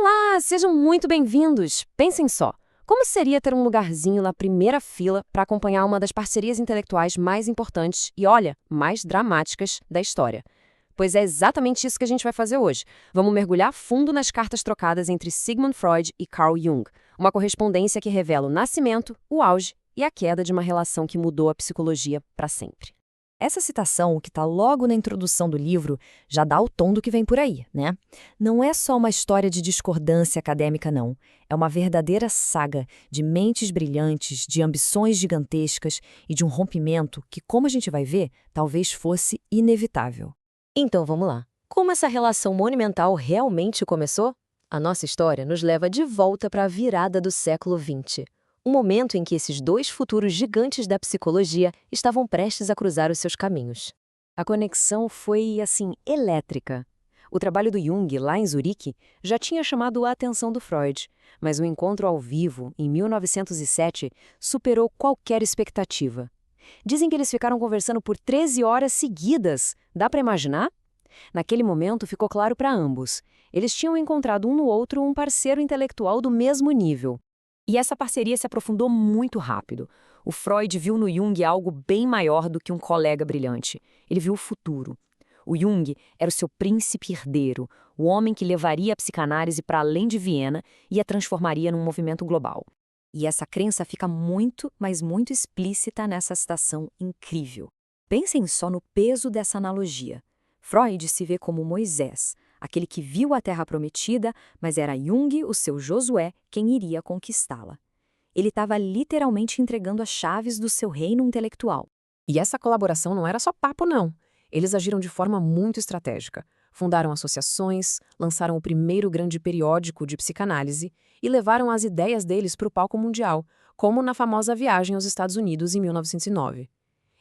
Olá, sejam muito bem-vindos! Pensem só, como seria ter um lugarzinho na primeira fila para acompanhar uma das parcerias intelectuais mais importantes e, olha, mais dramáticas da história? Pois é exatamente isso que a gente vai fazer hoje. Vamos mergulhar fundo nas cartas trocadas entre Sigmund Freud e Carl Jung, uma correspondência que revela o nascimento, o auge e a queda de uma relação que mudou a psicologia para sempre. Essa citação, que está logo na introdução do livro, já dá o tom do que vem por aí, né? Não é só uma história de discordância acadêmica, não. É uma verdadeira saga de mentes brilhantes, de ambições gigantescas e de um rompimento que, como a gente vai ver, talvez fosse inevitável. Então vamos lá. Como essa relação monumental realmente começou? A nossa história nos leva de volta para a virada do século XX. Um momento em que esses dois futuros gigantes da psicologia estavam prestes a cruzar os seus caminhos. A conexão foi, assim, elétrica. O trabalho do Jung, lá em Zurique, já tinha chamado a atenção do Freud, mas o encontro ao vivo, em 1907, superou qualquer expectativa. Dizem que eles ficaram conversando por 13 horas seguidas. Dá para imaginar? Naquele momento ficou claro para ambos. Eles tinham encontrado um no outro um parceiro intelectual do mesmo nível. E essa parceria se aprofundou muito rápido. O Freud viu no Jung algo bem maior do que um colega brilhante. Ele viu o futuro. O Jung era o seu príncipe herdeiro, o homem que levaria a psicanálise para além de Viena e a transformaria num movimento global. E essa crença fica muito, mas muito explícita nessa citação incrível. Pensem só no peso dessa analogia. Freud se vê como Moisés, aquele que viu a Terra Prometida, mas era Jung, o seu Josué, quem iria conquistá-la. Ele estava literalmente entregando as chaves do seu reino intelectual. E essa colaboração não era só papo, não. Eles agiram de forma muito estratégica. Fundaram associações, lançaram o primeiro grande periódico de psicanálise e levaram as ideias deles para o palco mundial, como na famosa viagem aos Estados Unidos em 1909.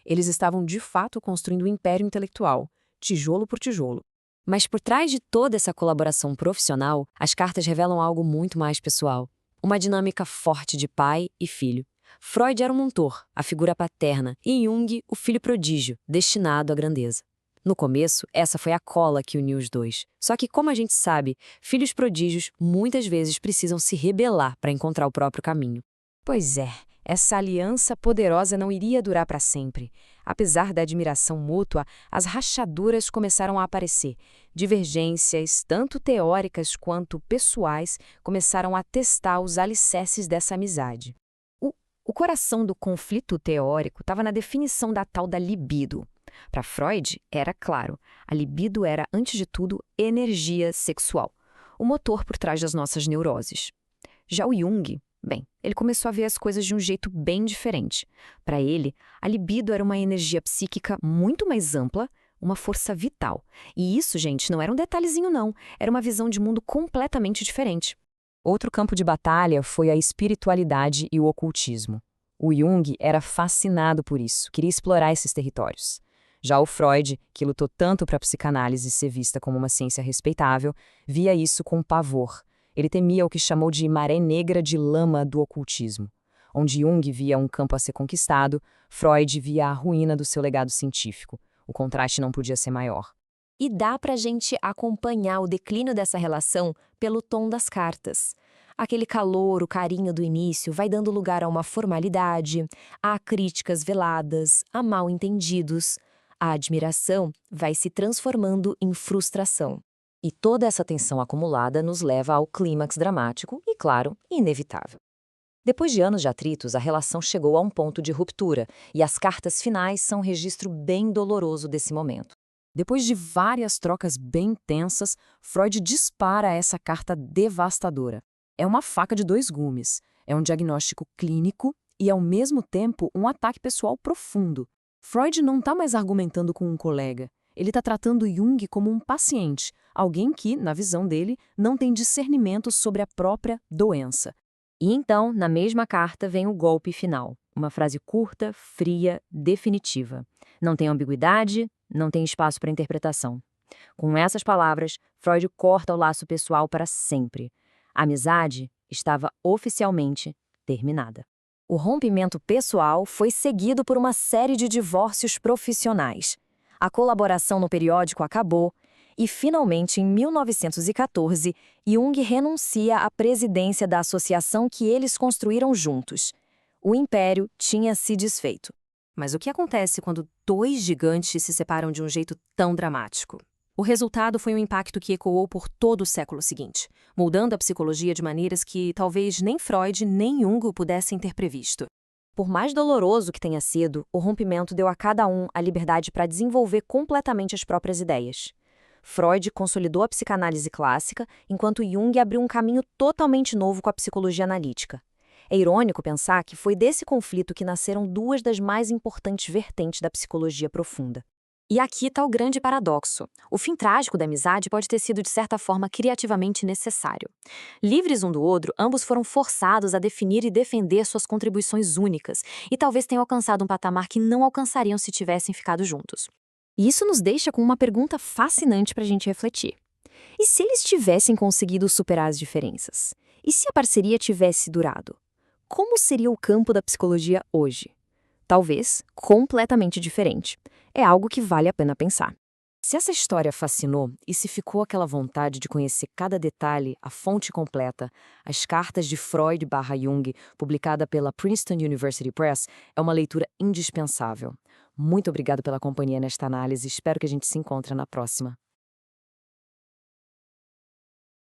Eles estavam de fato construindo um império intelectual, tijolo por tijolo. Mas por trás de toda essa colaboração profissional, as cartas revelam algo muito mais pessoal. Uma dinâmica forte de pai e filho. Freud era o mentor, a figura paterna, e Jung, o filho prodígio, destinado à grandeza. No começo, essa foi a cola que uniu os dois. Só que, como a gente sabe, filhos prodígios muitas vezes precisam se rebelar para encontrar o próprio caminho. Pois é, essa aliança poderosa não iria durar para sempre. Apesar da admiração mútua, as rachaduras começaram a aparecer. Divergências, tanto teóricas quanto pessoais, começaram a testar os alicerces dessa amizade. O coração do conflito teórico estava na definição da tal da libido. Para Freud, era claro, a libido era, antes de tudo, energia sexual, o motor por trás das nossas neuroses. Já o Jung, bem, ele começou a ver as coisas de um jeito bem diferente. Para ele, a libido era uma energia psíquica muito mais ampla, uma força vital. E isso, gente, não era um detalhezinho não, era uma visão de mundo completamente diferente. Outro campo de batalha foi a espiritualidade e o ocultismo. O Jung era fascinado por isso, queria explorar esses territórios. Já o Freud, que lutou tanto para a psicanálise ser vista como uma ciência respeitável, via isso com pavor. Ele temia o que chamou de maré negra de lama do ocultismo. Onde Jung via um campo a ser conquistado, Freud via a ruína do seu legado científico. O contraste não podia ser maior. E dá para a gente acompanhar o declínio dessa relação pelo tom das cartas. Aquele calor, o carinho do início vai dando lugar a uma formalidade, a críticas veladas, a mal-entendidos. A admiração vai se transformando em frustração. E toda essa tensão acumulada nos leva ao clímax dramático e, claro, inevitável. Depois de anos de atritos, a relação chegou a um ponto de ruptura e as cartas finais são um registro bem doloroso desse momento. Depois de várias trocas bem tensas, Freud dispara essa carta devastadora. É uma faca de dois gumes, é um diagnóstico clínico e, ao mesmo tempo, um ataque pessoal profundo. Freud não está mais argumentando com um colega. Ele está tratando Jung como um paciente, alguém que, na visão dele, não tem discernimento sobre a própria doença. E então, na mesma carta, vem o golpe final. Uma frase curta, fria, definitiva. Não tem ambiguidade, não tem espaço para interpretação. Com essas palavras, Freud corta o laço pessoal para sempre. A amizade estava oficialmente terminada. O rompimento pessoal foi seguido por uma série de divórcios profissionais. A colaboração no periódico acabou E, finalmente, em 1914, Jung renuncia à presidência da associação que eles construíram juntos. O império tinha se desfeito. Mas o que acontece quando dois gigantes se separam de um jeito tão dramático? O resultado foi um impacto que ecoou por todo o século seguinte, moldando a psicologia de maneiras que talvez nem Freud nem Jung pudessem ter previsto. Por mais doloroso que tenha sido, o rompimento deu a cada um a liberdade para desenvolver completamente as próprias ideias. Freud consolidou a psicanálise clássica, enquanto Jung abriu um caminho totalmente novo com a psicologia analítica. É irônico pensar que foi desse conflito que nasceram duas das mais importantes vertentes da psicologia profunda. E aqui está o grande paradoxo. O fim trágico da amizade pode ter sido, de certa forma, criativamente necessário. Livres um do outro, ambos foram forçados a definir e defender suas contribuições únicas, e talvez tenham alcançado um patamar que não alcançariam se tivessem ficado juntos. E isso nos deixa com uma pergunta fascinante para a gente refletir. E se eles tivessem conseguido superar as diferenças? E se a parceria tivesse durado? Como seria o campo da psicologia hoje? Talvez completamente diferente. É algo que vale a pena pensar. Se essa história fascinou e se ficou aquela vontade de conhecer cada detalhe, a fonte completa, as cartas de Freud/Jung, publicada pela Princeton University Press, é uma leitura indispensável. Muito obrigado pela companhia nesta análise, espero que a gente se encontre na próxima.